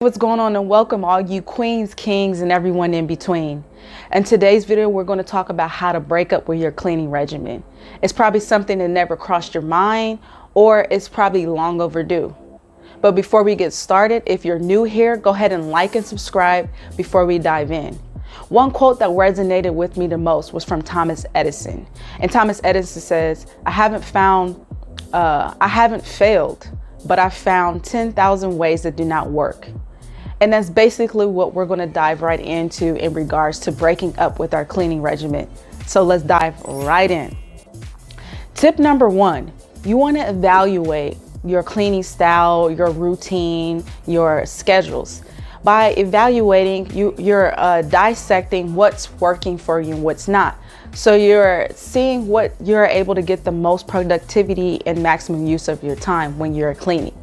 What's going on, and welcome all you queens, kings, and everyone in between. In today's video, we're going to talk about how to break up with your cleaning regimen. It's probably something that never crossed your mind, or it's probably long overdue. But before we get started, if you're new here, go ahead and like and subscribe before we dive in. One quote that resonated with me the most was from Thomas Edison. And Thomas Edison says, I haven't failed, but I've found 10,000 ways that do not work. And that's basically what we're going to dive right into in regards to breaking up with our cleaning regimen. So let's dive right in. Tip number one, you want to evaluate your cleaning style, your routine, your schedules. By evaluating, you're dissecting what's working for you and what's not. So you're seeing what you're able to get the most productivity and maximum use of your time when you're cleaning.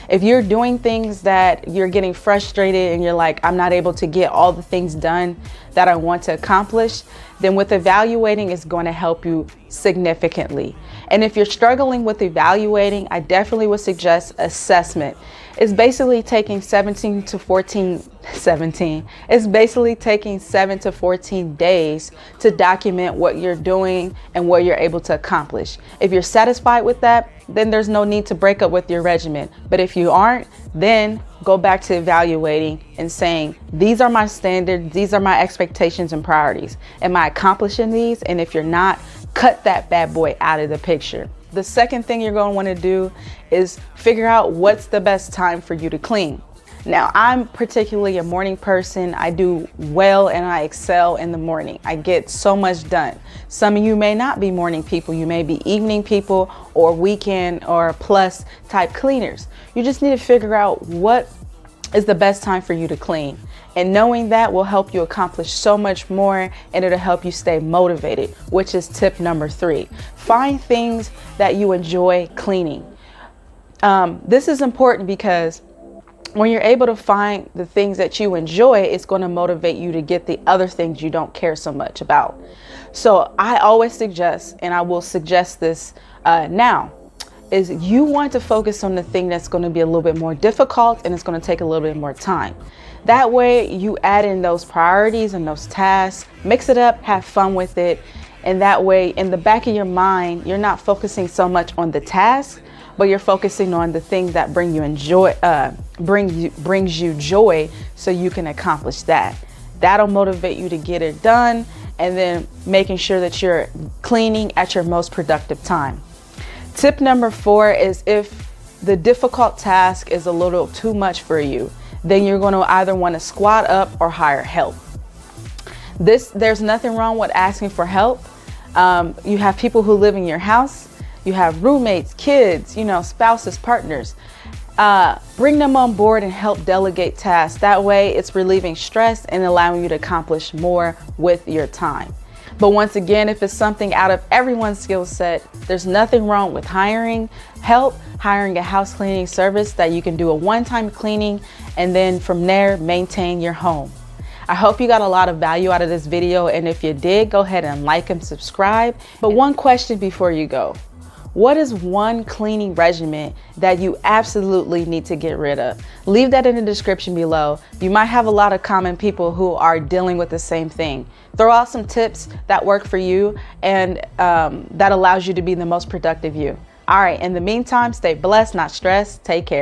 If you're doing things that you're getting frustrated and you're like, I'm not able to get all the things done that I want to accomplish, then with evaluating, it's going to help you significantly. And if you're struggling with evaluating, I definitely would suggest assessment. It's basically taking 7 to 14 days to document what you're doing and what you're able to accomplish. If you're satisfied with that, then there's no need to break up with your regimen. But if you aren't, then go back to evaluating and saying, these are my standards, these are my expectations and priorities. Am I accomplishing these? And if you're not, cut that bad boy out of the picture. The second thing you're going to want to do is figure out what's the best time for you to clean. Now, I'm particularly a morning person. I do well and I excel in the morning. I get so much done. Some of you may not be morning people. You may be evening people or weekend or plus type cleaners. You just need to figure out what is the best time for you to clean. And knowing that will help you accomplish so much more, and it'll help you stay motivated, which is tip number 3. Find things that you enjoy cleaning. This is important because when you're able to find the things that you enjoy, it's going to motivate you to get the other things you don't care so much about. So I always suggest, and I will suggest this now, is you want to focus on the thing that's going to be a little bit more difficult and it's going to take a little bit more time. That way you add in those priorities and those tasks, mix it up, have fun with it. And that way in the back of your mind, you're not focusing so much on the task, but you're focusing on the things that brings you joy so you can accomplish that. That'll motivate you to get it done, and then making sure that you're cleaning at your most productive time. Tip number 4 is if the difficult task is a little too much for you, then you're going to either want to squat up or hire help. There's nothing wrong with asking for help. You have people who live in your house. You have roommates, kids, spouses, partners. Bring them on board and help delegate tasks. That way it's relieving stress and allowing you to accomplish more with your time. But once again, if it's something out of everyone's skill set, there's nothing wrong with hiring help, hiring a house cleaning service that you can do a one-time cleaning and then from there maintain your home. I hope you got a lot of value out of this video, and if you did, go ahead and like and subscribe. But one question before you go. What is one cleaning regimen that you absolutely need to get rid of? Leave that in the description below. You might have a lot of common people who are dealing with the same thing. Throw out some tips that work for you and that allows you to be the most productive you. All right, in the meantime, stay blessed, not stressed. Take care.